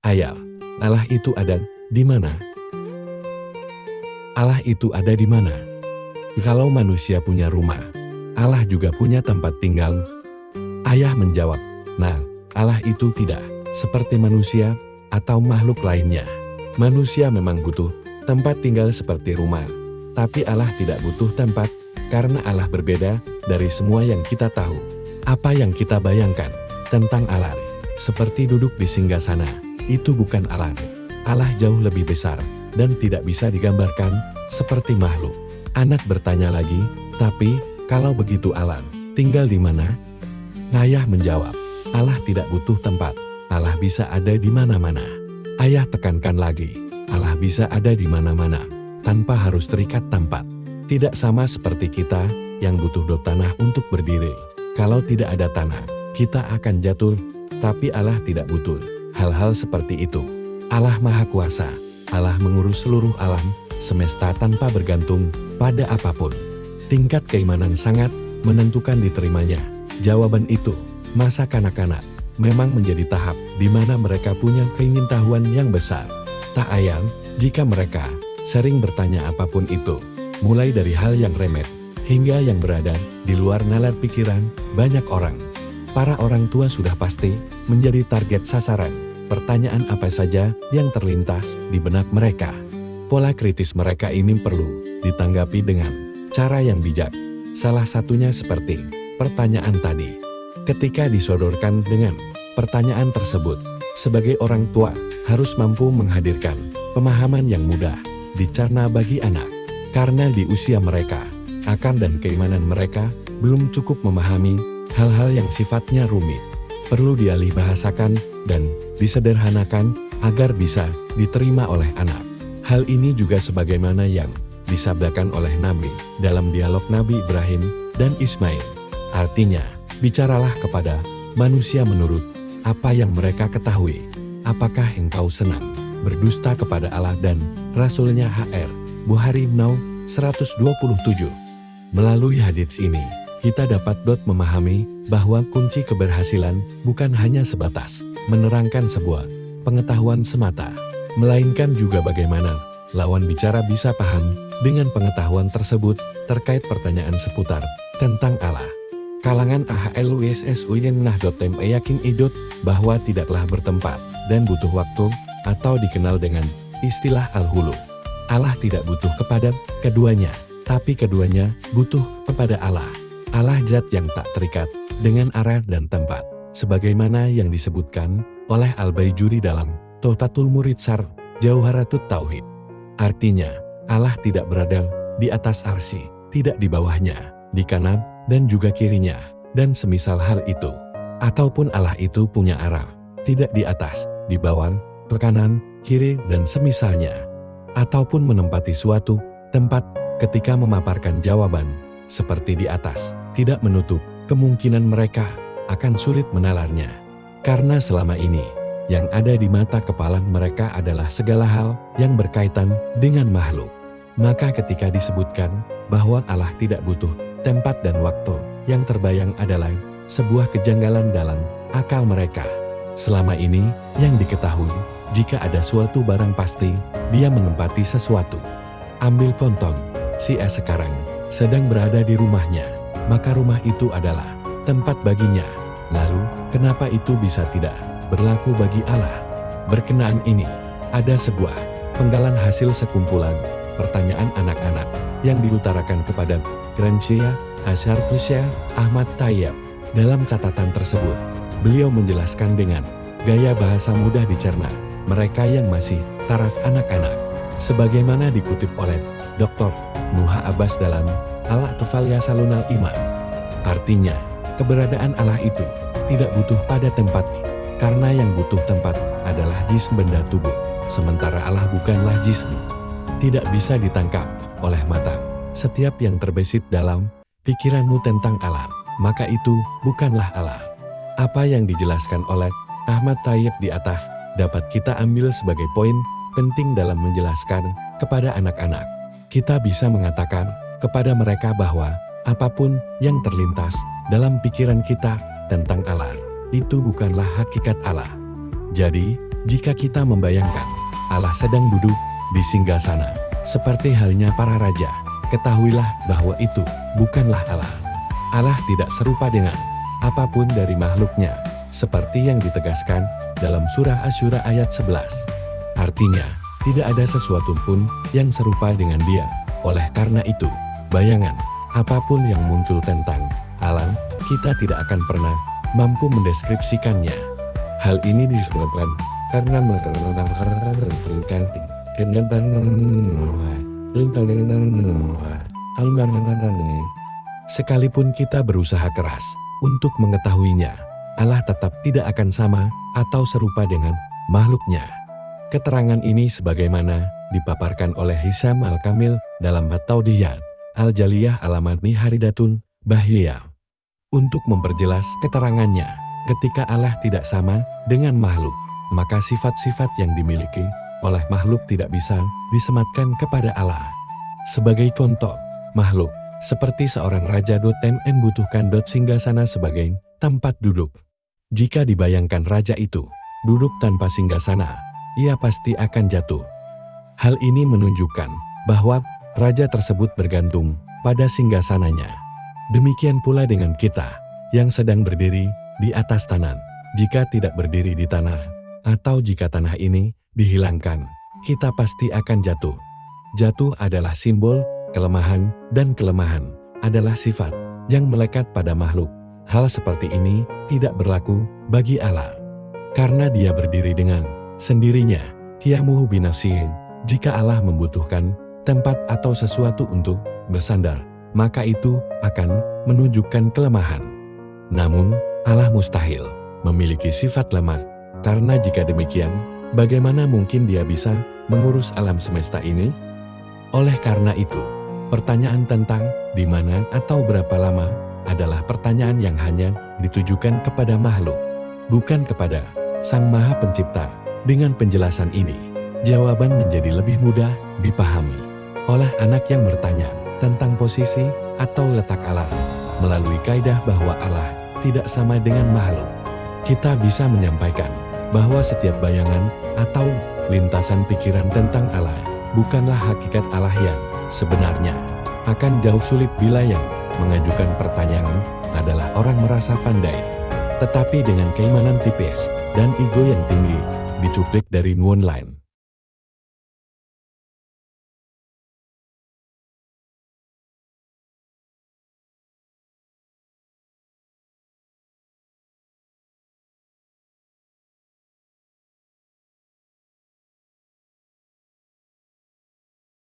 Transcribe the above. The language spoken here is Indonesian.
Ayal, Allah itu ada di mana? Allah itu ada di mana? Kalau manusia punya rumah, Allah juga punya tempat tinggal. Ayah menjawab, nah, Allah itu tidak seperti manusia atau makhluk lainnya. Manusia memang butuh tempat tinggal seperti rumah, tapi Allah tidak butuh tempat, karena Allah berbeda dari semua yang kita tahu. Apa yang kita bayangkan tentang Allah, seperti duduk di singgasana, itu bukan Allah. Allah jauh lebih besar, dan tidak bisa digambarkan seperti makhluk. Anak bertanya lagi, tapi kalau begitu Allah tinggal di mana? Ayah menjawab, Allah tidak butuh tempat, Allah bisa ada di mana-mana. Ayah tekankan lagi, Allah bisa ada di mana-mana, tanpa harus terikat tempat. Tidak sama seperti kita, yang butuh tanah untuk berdiri. Kalau tidak ada tanah, kita akan jatuh, tapi Allah tidak butuh hal-hal seperti itu. Allah Maha Kuasa, Allah mengurus seluruh alam semesta tanpa bergantung pada apapun. Tingkat keimanan sangat menentukan diterimanya jawaban itu. Masa kanak-kanak memang menjadi tahap di mana mereka punya keingintahuan yang besar. Tak ayal jika mereka sering bertanya apapun itu, mulai dari hal yang remeh hingga yang berada di luar nalar pikiran banyak orang. Para orang tua sudah pasti menjadi target sasaran pertanyaan apa saja yang terlintas di benak mereka. Pola kritis mereka ini perlu ditanggapi dengan cara yang bijak. Salah satunya seperti pertanyaan tadi. Ketika disodorkan dengan pertanyaan tersebut, sebagai orang tua harus mampu menghadirkan pemahaman yang mudah dicerna bagi anak. Karena di usia mereka, akal dan keimanan mereka belum cukup memahami hal-hal yang sifatnya rumit. Perlu dialih bahasakan dan disederhanakan agar bisa diterima oleh anak. Hal ini juga sebagaimana yang disabdakan oleh Nabi dalam dialog Nabi Ibrahim dan Ismail. Artinya, bicaralah kepada manusia menurut apa yang mereka ketahui. Apakah engkau senang berdusta kepada Allah dan Rasul-Nya Hr. Bukhari No. 127. Melalui hadits ini, kita dapat memahami bahwa kunci keberhasilan bukan hanya sebatas menerangkan sebuah pengetahuan semata, melainkan juga bagaimana lawan bicara bisa paham dengan pengetahuan tersebut terkait pertanyaan seputar tentang Allah. Kalangan AHLUSSUIN Nahdlatul yakin idut bahwa tidaklah bertempat dan butuh waktu atau dikenal dengan istilah al-hulu. Allah tidak butuh kepada keduanya, tapi keduanya butuh kepada Allah. Allah zat yang tak terikat dengan arah dan tempat, sebagaimana yang disebutkan oleh Al-Baijuri dalam Tuhfatul Murid Syarh Jauharatut Tauhid. Artinya, Allah tidak berada di atas arsy, tidak di bawahnya, di kanan dan juga kirinya, dan semisal hal itu. Ataupun Allah itu punya arah, tidak di atas, di bawah, ke kanan, kiri dan semisalnya. Ataupun menempati suatu tempat ketika memaparkan jawaban, seperti di atas, tidak menutup kemungkinan mereka akan sulit menalarnya. Karena selama ini, yang ada di mata kepala mereka adalah segala hal yang berkaitan dengan makhluk. Maka ketika disebutkan bahwa Allah tidak butuh tempat dan waktu, yang terbayang adalah sebuah kejanggalan dalam akal mereka. Selama ini, yang diketahui, jika ada suatu barang pasti, dia menempati sesuatu. Ambil contoh, si A sekarang sedang berada di rumahnya, maka rumah itu adalah tempat baginya. Lalu, kenapa itu bisa tidak berlaku bagi Allah? Berkenaan ini, ada sebuah penggalan hasil sekumpulan pertanyaan anak-anak yang diutarakan kepada Gransyah Asyar Kusya Ahmad Tayyab. Dalam catatan tersebut, beliau menjelaskan dengan gaya bahasa mudah dicerna mereka yang masih taraf anak-anak. Sebagaimana dikutip oleh Dr. Nuha Abbas dalam Al-Atfal Yasalunal Iman. Artinya, keberadaan Allah itu tidak butuh pada tempat, karena yang butuh tempat adalah jism benda tubuh, sementara Allah bukanlah jism. Tidak bisa ditangkap oleh mata. Setiap yang terbesit dalam pikiranmu tentang Allah, maka itu bukanlah Allah. Apa yang dijelaskan oleh Ahmad Tayyib di atas dapat kita ambil sebagai poin penting dalam menjelaskan kepada anak-anak. Kita bisa mengatakan kepada mereka bahwa apapun yang terlintas dalam pikiran kita tentang Allah, itu bukanlah hakikat Allah. Jadi, Jika kita membayangkan Allah sedang duduk di singgasana, seperti halnya para raja, ketahuilah bahwa itu bukanlah Allah. Allah tidak serupa dengan apapun dari makhluknya, seperti yang ditegaskan dalam surah Asy-Syura ayat 11. Artinya, tidak ada sesuatu pun yang serupa dengan Dia. Oleh karena itu, bayangan apapun yang muncul tentang Allah, kita tidak akan pernah mampu mendeskripsikannya. Hal ini disebabkan karena sekalipun kita berusaha keras untuk mengetahuinya, Allah tetap tidak akan sama atau serupa dengan makhluknya. Keterangan ini sebagaimana dipaparkan oleh Hisam Al-Kamil dalam At-Tawdiyat Al-Jaliyah Alamat Niharidatun Bahiyah. Untuk memperjelas keterangannya, ketika Allah tidak sama dengan makhluk, maka sifat-sifat yang dimiliki oleh makhluk tidak bisa disematkan kepada Allah. Sebagai contoh, makhluk seperti seorang raja membutuhkan singgasana sebagai tempat duduk. Jika dibayangkan raja itu duduk tanpa singgasana, ia pasti akan jatuh. Hal ini menunjukkan bahwa raja tersebut bergantung pada singgasananya. Demikian pula dengan kita yang sedang berdiri di atas tanah. Jika tidak berdiri di tanah, atau jika tanah ini dihilangkan, kita pasti akan jatuh. Jatuh adalah simbol kelemahan, dan kelemahan adalah sifat yang melekat pada makhluk. Hal seperti ini tidak berlaku bagi Allah. Karena Dia berdiri dengan sendirinya, qiyamuhu binafsihi. Jika Allah membutuhkan tempat atau sesuatu untuk bersandar, maka itu akan menunjukkan kelemahan. Namun, Allah mustahil memiliki sifat lemah, karena jika demikian, bagaimana mungkin Dia bisa mengurus alam semesta ini? Oleh karena itu, pertanyaan tentang di mana atau berapa lama adalah pertanyaan yang hanya ditujukan kepada makhluk, bukan kepada Sang Maha Pencipta. Dengan penjelasan ini, jawaban menjadi lebih mudah dipahami oleh anak yang bertanya tentang posisi atau letak Allah. Melalui kaidah bahwa Allah tidak sama dengan makhluk, kita bisa menyampaikan bahwa setiap bayangan atau lintasan pikiran tentang Allah bukanlah hakikat Allah yang sebenarnya. Akan jauh sulit bila yang mengajukan pertanyaan adalah orang merasa pandai, tetapi dengan keimanan tipis dan ego yang tinggi, dicuplik dari nuansa lain.